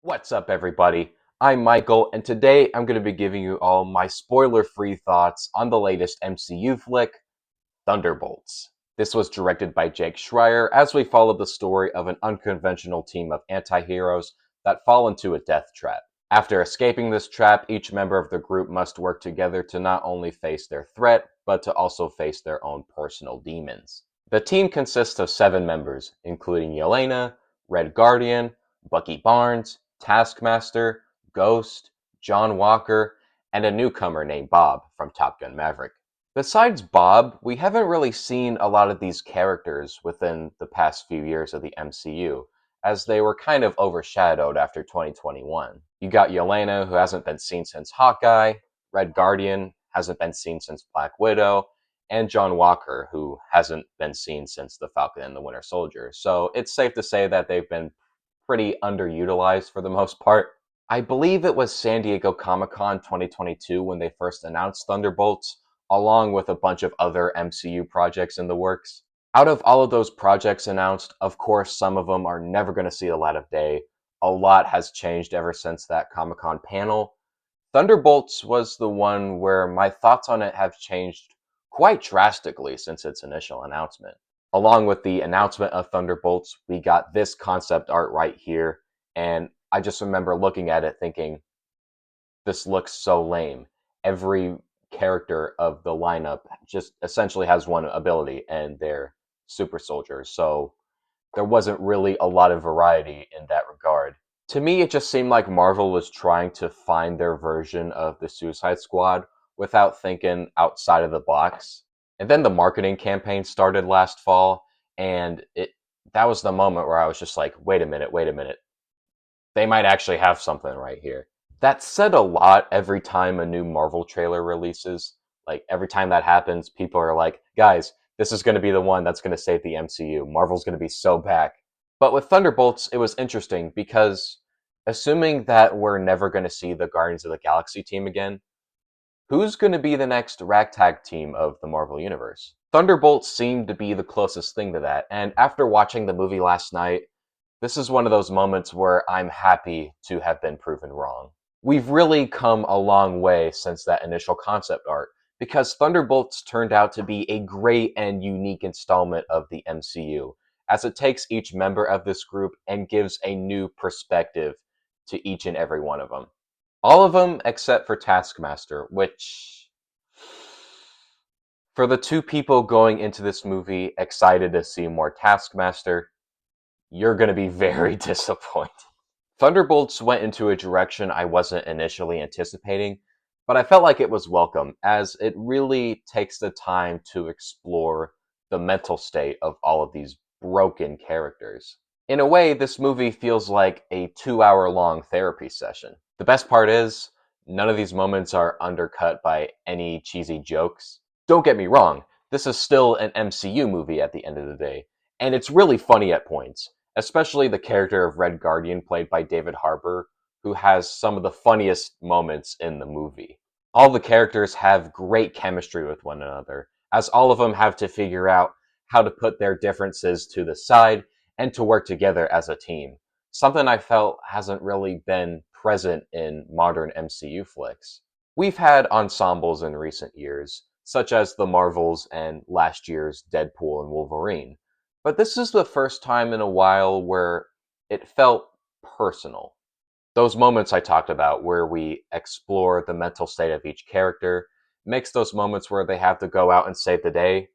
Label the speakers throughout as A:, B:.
A: What's up, everybody? I'm Michael, and today I'm going to be giving you all my spoiler-free thoughts on the latest MCU flick, Thunderbolts. This was directed by Jake Schreier as we follow the story of an unconventional team of antiheroes that fall into a death trap. After escaping this trap, each member of the group must work together to not only face their threat, but to also face their own personal demons. The team consists of 7 members, including Yelena, Red Guardian, Bucky Barnes, Taskmaster, Ghost, John Walker, and a newcomer named Bob from Top Gun Maverick. Besides Bob, we haven't really seen a lot of these characters within the past few years of the MCU, as they were kind of overshadowed after 2021. You got Yelena, who hasn't been seen since Hawkeye, Red Guardian hasn't been seen since Black Widow, and John Walker, who hasn't been seen since The Falcon and the Winter Soldier. So it's safe to say that they've been pretty underutilized for the most part. I believe it was San Diego Comic-Con 2022 when they first announced Thunderbolts, along with a bunch of other MCU projects in the works. Out of all of those projects announced, of course, some of them are never going to see the light of day. A lot has changed ever since that Comic-Con panel. Thunderbolts was the one where my thoughts on it have changed quite drastically since its initial announcement. Along with the announcement of Thunderbolts, we got this concept art right here, and I just remember looking at it thinking, this looks so lame. Every character of the lineup just essentially has one ability, and they're super soldiers, so there wasn't really a lot of variety in that regard. To me, it just seemed like Marvel was trying to find their version of the Suicide Squad without thinking outside of the box. And then the marketing campaign started last fall, and that was the moment where I was just like, wait a minute. They might actually have something right here. That said a lot every time a new Marvel trailer releases. Like, every time that happens, people are like, guys, this is going to be the one that's going to save the MCU. Marvel's going to be so back. But with Thunderbolts, it was interesting because assuming that we're never going to see the Guardians of the Galaxy team again, who's going to be the next ragtag team of the Marvel Universe? Thunderbolts seemed to be the closest thing to that, and after watching the movie last night, this is one of those moments where I'm happy to have been proven wrong. We've really come a long way since that initial concept art, because Thunderbolts turned out to be a great and unique installment of the MCU, as it takes each member of this group and gives a new perspective to each and every one of them. All of them except for Taskmaster, which, for the 2 people going into this movie excited to see more Taskmaster, you're going to be very disappointed. Thunderbolts went into a direction I wasn't initially anticipating, but I felt like it was welcome, as it really takes the time to explore the mental state of all of these broken characters. In a way, this movie feels like a 2-hour-long therapy session. The best part is, none of these moments are undercut by any cheesy jokes. Don't get me wrong, this is still an MCU movie at the end of the day, and it's really funny at points, especially the character of Red Guardian played by David Harbour, who has some of the funniest moments in the movie. All the characters have great chemistry with one another, as all of them have to figure out how to put their differences to the side and to work together as a team. Something I felt hasn't really been present in modern MCU flicks. We've had ensembles in recent years, such as the Marvels and last year's Deadpool and Wolverine, but this is the first time in a while where it felt personal. Those moments I talked about where we explore the mental state of each character makes those moments where they have to go out and save the day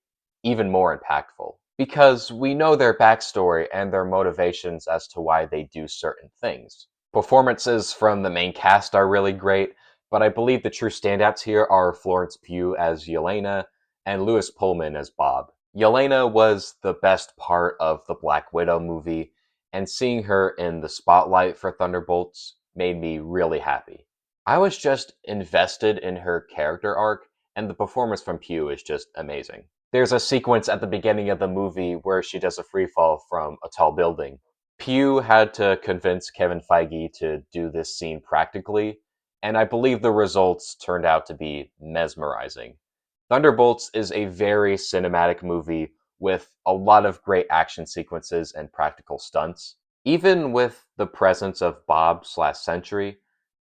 A: even more impactful. Because we know their backstory and their motivations as to why they do certain things. Performances from the main cast are really great, but I believe the true standouts here are Florence Pugh as Yelena and Louis Pullman as Bob. Yelena was the best part of the Black Widow movie, and seeing her in the spotlight for Thunderbolts made me really happy. I was just invested in her character arc, and the performance from Pugh is just amazing. There's a sequence at the beginning of the movie where she does a freefall from a tall building. Pugh had to convince Kevin Feige to do this scene practically, and I believe the results turned out to be mesmerizing. Thunderbolts is a very cinematic movie with a lot of great action sequences and practical stunts. Even with the presence of Bob/Sentry,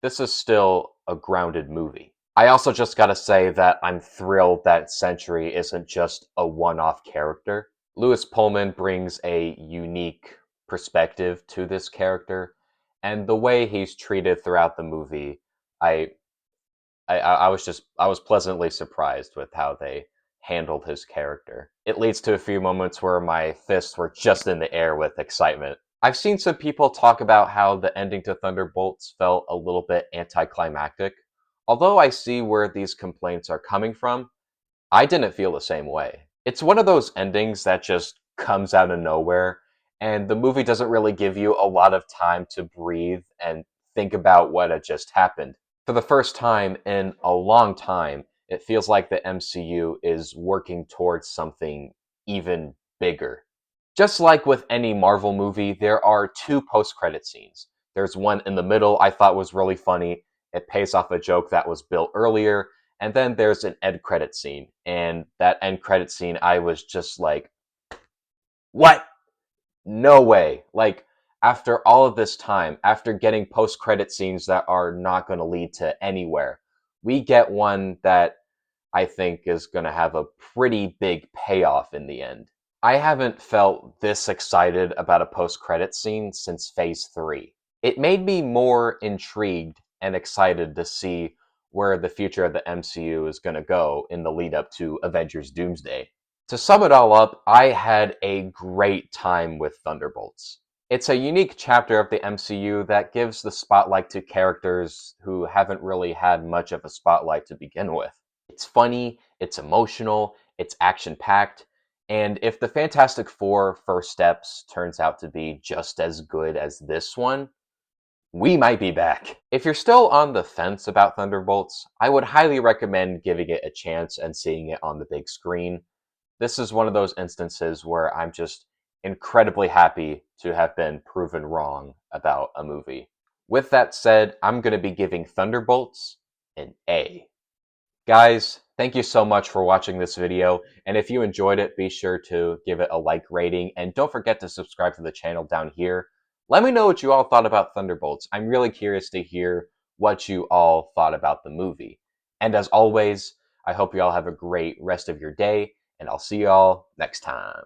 A: this is still a grounded movie. I also just gotta say that I'm thrilled that Sentry isn't just a one-off character. Louis Pullman brings a unique perspective to this character, and the way he's treated throughout the movie, I I was pleasantly surprised with how they handled his character. It leads to a few moments where my fists were just in the air with excitement. I've seen some people talk about how the ending to Thunderbolts felt a little bit anticlimactic. Although I see where these complaints are coming from, I didn't feel the same way. It's one of those endings that just comes out of nowhere, and the movie doesn't really give you a lot of time to breathe and think about what had just happened. For the first time in a long time, it feels like the MCU is working towards something even bigger. Just like with any Marvel movie, there are two post-credit scenes. There's one in the middle I thought was really funny. It pays off a joke that was built earlier, and then there's an end credit scene. And that end credit scene, I was just like, what? No way. Like, after all of this time, after getting post credit scenes that are not going to lead to anywhere, we get one that I think is going to have a pretty big payoff in the end. I haven't felt this excited about a post credit scene since Phase 3. It made me more intrigued and excited to see where the future of the MCU is going to go in the lead up to Avengers Doomsday. To sum it all up, I had a great time with Thunderbolts. It's a unique chapter of the MCU that gives the spotlight to characters who haven't really had much of a spotlight to begin with. It's funny, it's emotional, it's action packed, and if the Fantastic Four First Steps turns out to be just as good as this one, we might be back. If you're still on the fence about Thunderbolts, I would highly recommend giving it a chance and seeing it on the big screen. This is one of those instances where I'm just incredibly happy to have been proven wrong about a movie. With that said, I'm going to be giving Thunderbolts an A. Guys, thank you so much for watching this video, and if you enjoyed it, be sure to give it a like rating, and don't forget to subscribe to the channel down here. Let me know what you all thought about Thunderbolts. I'm really curious to hear what you all thought about the movie. And as always, I hope you all have a great rest of your day, and I'll see you all next time.